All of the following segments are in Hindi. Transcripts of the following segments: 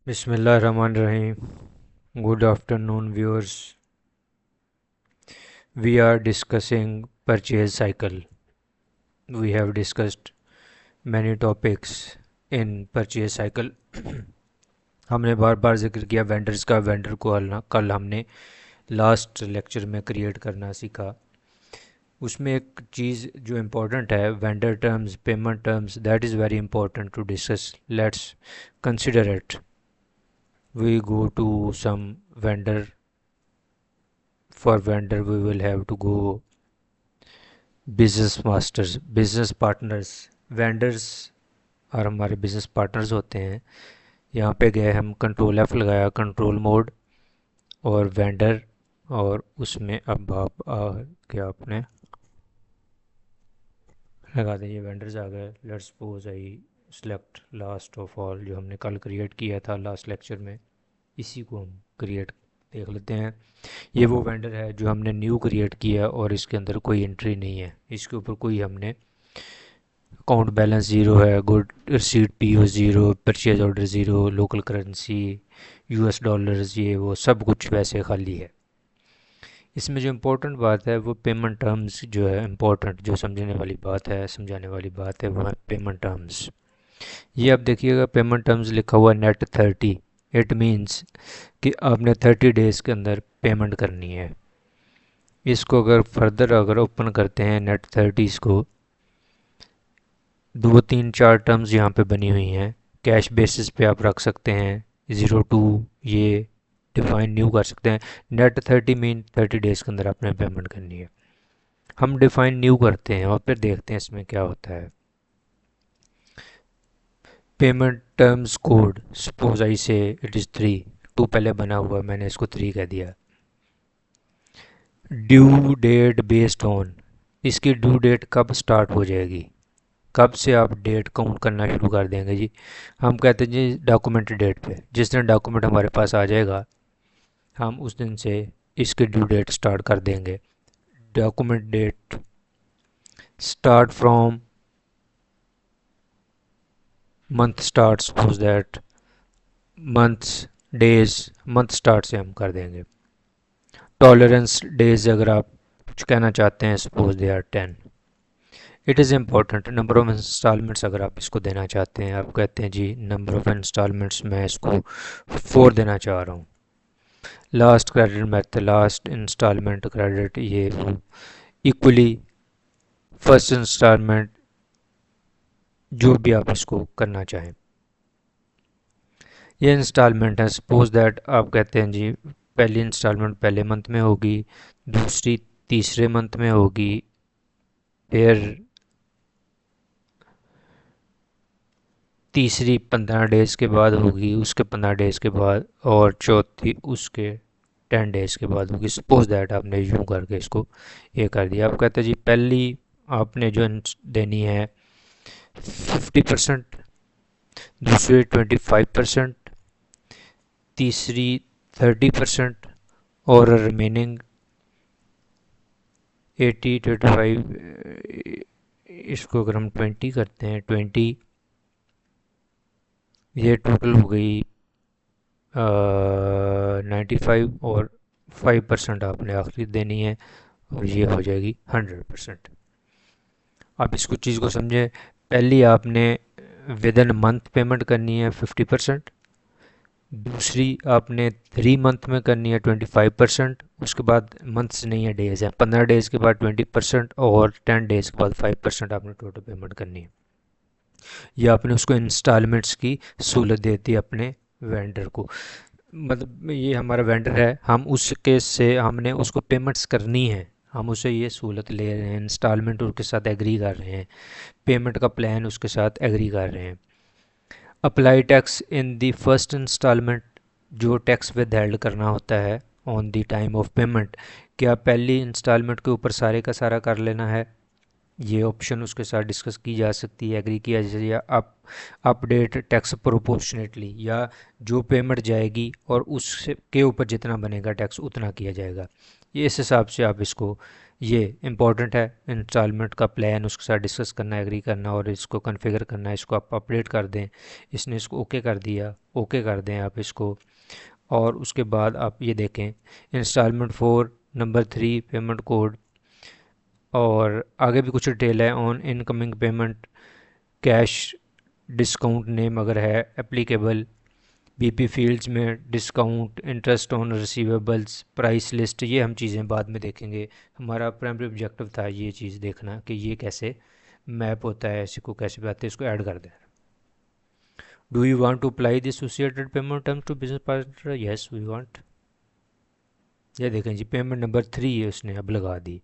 Bismillahirrahmanirrahim. Good afternoon, viewers. We are discussing purchase cycle. We have discussed many topics in purchase cycle. हमने बार बार जिक्र किया वेंडर्स का। वेंडर को कल हमने लास्ट लेक्चर में क्रिएट करना सीखा। उसमें एक चीज़ जो इम्पोर्टेंट है, vendor terms, payment terms, that is very important to discuss. Let's consider it. We go to some vendor. For vendor we will have to go business masters, business partners. Vendors और हमारे बिजनेस पार्टनर्स होते हैं. यहाँ पे गए हम, कंट्रोल F लगाया, कंट्रोल मोड और वेंडर, और उसमें अब आप क्या आपने लगा दिए वेंडर्स आ गए. Let's suppose I select last of all, जो हमने कल क्रिएट किया था लास्ट लेक्चर में, इसी को हम क्रिएट देख लेते हैं. ये वो वेंडर है जो हमने न्यू क्रिएट किया और इसके अंदर कोई एंट्री नहीं है. इसके ऊपर कोई हमने अकाउंट बैलेंस ज़ीरो है, good receipt PO zero, purchase order zero, local currency US dollars, ये वो सब कुछ वैसे खाली है. इसमें जो इम्पोर्टेंट बात है वो पेमेंट टर्म्स जो है इम्पोर्टेंट, जो समझने वाली बात है, समझाने वाली बात है, वो है पेमेंट टर्म्स. ये आप देखिएगा, पेमेंट टर्म्स लिखा हुआ नेट 30. इट मीन्स कि आपने 30 डेज़ के अंदर पेमेंट करनी है. इसको अगर फर्दर अगर ओपन करते हैं नेट 30 को, 2 3 4 टर्म्स यहाँ पे बनी हुई हैं. कैश बेसिस पे आप रख सकते हैं, 0 to ये डिफाइन न्यू कर सकते हैं. नेट 30 मीन 30 डेज़ के अंदर आपने पेमेंट करनी है. हम डिफाइन न्यू करते हैं और फिर देखते हैं इसमें क्या होता है. Payment terms code, suppose I से इट इज़ 3. 2 पहले बना हुआ, मैंने इसको 3 कह दिया. ड्यू डेट बेस्ड ऑन, इसकी ड्यू डेट कब स्टार्ट हो जाएगी, कब से आप डेट काउंट करना शुरू कर देंगे जी. हम कहते हैं जी डॉक्यूमेंट डेट पे, जिस दिन डॉक्यूमेंट हमारे पास आ जाएगा हम उस दिन से इसकी ड्यू डेट स्टार्ट कर देंगे. Document date start from month start, suppose that months days, month start से हम कर देंगे. टॉलरेंस डेज अगर आप कुछ कहना चाहते हैं, suppose they are 10. It is important. Number of installments अगर आप इसको देना चाहते हैं, आप कहते हैं जी नंबर ऑफ इंस्टॉलमेंट्स मैं इसको 4 देना चाह रहा हूँ. Last credit method, last installment credit, ये इक्वली फर्स्ट इंस्टॉलमेंट, जो भी आप इसको करना चाहें. ये इंस्टॉलमेंट है. सपोज दैट आप कहते हैं जी पहली इंस्टॉलमेंट पहले मंथ में होगी, दूसरी तीसरे मंथ में होगी, फिर तीसरी 15 डेज़ के बाद होगी, उसके 15 डेज़ के बाद, और चौथी उसके 10 डेज़ के बाद होगी. सपोज दैट आपने यूँ करके इसको ये कर दिया. आप कहते हैं जी पहली आपने जो देनी है 50%, दूसरी 25%, तीसरी 30%, और रिमेनिंग 80 25, इसको अगर हम 20 करते हैं, 20, ये टोटल हो गई 95, और 5% आपने आखिरी देनी है, और ये हो जाएगी 100%. आप इसको चीज़ को समझें. पहली आपने विद इन मंथ पेमेंट करनी है 50%, दूसरी आपने 3 मंथ में करनी है 25%, उसके बाद मंथ्स नहीं है, डेज़ है, 15 डेज़ के बाद 20%, और 10 डेज़ के बाद 5% आपने टोटल पेमेंट करनी है. ये आपने उसको इंस्टॉलमेंट्स की सहूलत देती है अपने वेंडर को. मतलब ये हमारा वेंडर है, हम उसके से हमने उसको पेमेंट्स करनी है, हम उसे ये सहूलत ले रहे हैं, इंस्टॉलमेंट उसके साथ एग्री कर रहे हैं, पेमेंट का प्लान उसके साथ एग्री कर रहे हैं. Apply tax in the first installment, जो टैक्स विदहेल्ड करना होता है on the time of payment, क्या पहली इंस्टॉलमेंट के ऊपर सारे का सारा कर लेना है, ये ऑप्शन उसके साथ डिस्कस की जा सकती है, एग्री किया जाए, या अपडेट टैक्स प्रोपोर्शनेटली, या जो पेमेंट जाएगी और उसके ऊपर जितना बनेगा टैक्स उतना किया जाएगा. ये इस हिसाब से आप इसको ये इम्पॉर्टेंट है, इंस्टॉलमेंट का प्लान उसके साथ डिस्कस करना, एग्री करना और इसको कॉन्फ़िगर करना, इसको आप अपडेट कर दें। इसने इसको ओके कर दिया, ओके कर दें आप इसको। और उसके बाद आप ये देखें इंस्टॉलमेंट 4 नंबर 3 पेमेंट कोड, और आगे भी कुछ डिटेल है on incoming payment, cash discount name अगर है एप्लीकेबल, बीपी फील्ड्स में discount, interest on receivables, price list, ये हम चीज़ें बाद में देखेंगे। हमारा प्राइमरी ऑब्जेक्टिव था ये चीज़ देखना कि ये कैसे मैप होता है, इसी को कैसे बताते हैं, इसको ऐड कर दें। Do you want to apply this associated payment terms to business partner? Yes we want. ये देखें जी, पेमेंट नंबर 3 है उसने अब लगा दी।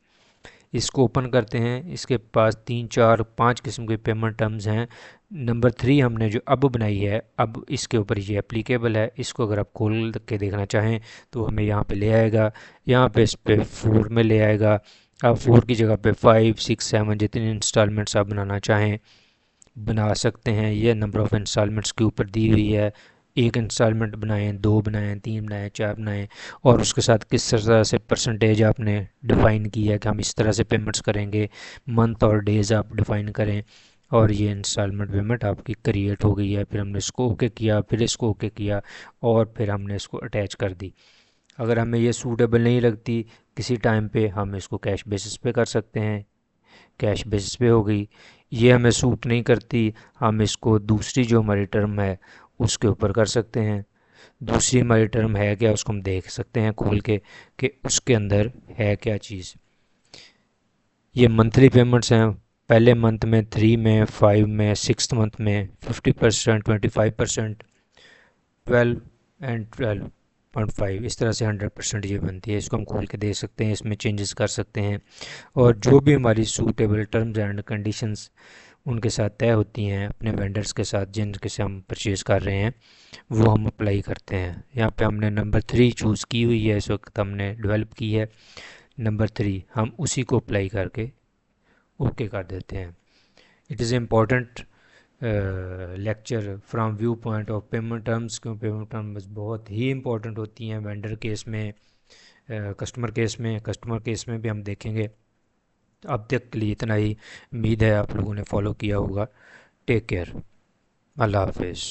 इसको ओपन करते हैं, इसके पास 3 4 5 किस्म के पेमेंट टर्म्स हैं। नंबर 3 हमने जो अब बनाई है, अब इसके ऊपर ये एप्लीकेबल है। इसको अगर आप खोल के देखना चाहें तो हमें यहाँ पे ले आएगा, यहाँ पे इस पे 4 में ले आएगा। आप 4 की जगह पे 5 6 7 जितनी इंस्टॉलमेंट्स आप बनाना चाहें बना सकते हैं। ये नंबर ऑफ़ इंस्टॉलमेंट्स के ऊपर दी हुई है। एक इंस्टॉलमेंट बनाएं, 2 बनाएं, 3 बनाएं, 4 बनाएं, और उसके साथ किस तरह से परसेंटेज आपने डिफ़ाइन की है कि हम इस तरह से पेमेंट्स करेंगे, मंथ और डेज़ आप डिफ़ाइन करें। और ये इंस्टॉलमेंट पेमेंट आपकी क्रिएट हो गई है। फिर हमने इसको ओके किया, फिर इसको ओके किया, और फिर हमने इसको अटैच कर दी। अगर हमें ये सूटेबल नहीं लगती किसी टाइम पे, हम इसको कैश बेसिस पे कर सकते हैं, कैश बेसिस पे हो गई। ये हमें सूट नहीं करती, हम इसको दूसरी जो हमारी टर्म है उसके ऊपर कर सकते हैं। दूसरी हमारी टर्म है क्या, उसको हम देख सकते हैं खोल के कि उसके अंदर है क्या चीज़। ये मंथली पेमेंट्स हैं, पहले मंथ में 3 में 5 में 6 मंथ में 50%, 25%, 12 एंड 12.5, इस तरह से 100% ये बनती है। इसको हम खोल के देख सकते हैं, इसमें चेंजेस कर सकते हैं, और जो भी हमारी सूटेबल टर्म्स एंड कंडीशंस उनके साथ तय होती हैं अपने वेंडर्स के साथ जिनके से हम परचेज़ कर रहे हैं, वो हम अप्लाई करते हैं। यहाँ पे हमने नंबर 3 चूज़ की हुई है, इस वक्त हमने डेवलप की है नंबर 3, हम उसी को अप्लाई करके ओके कर देते हैं। It is important lecture from view point of payment terms, क्यों पेमेंट टर्म्स बहुत ही इंपॉर्टेंट होती हैं वेंडर केस में, कस्टमर केस में भी हम देखेंगे। अब तक के लिए इतना ही, उम्मीद है आप लोगों ने फॉलो किया होगा। टेक केयर, अल्लाह हाफिज़।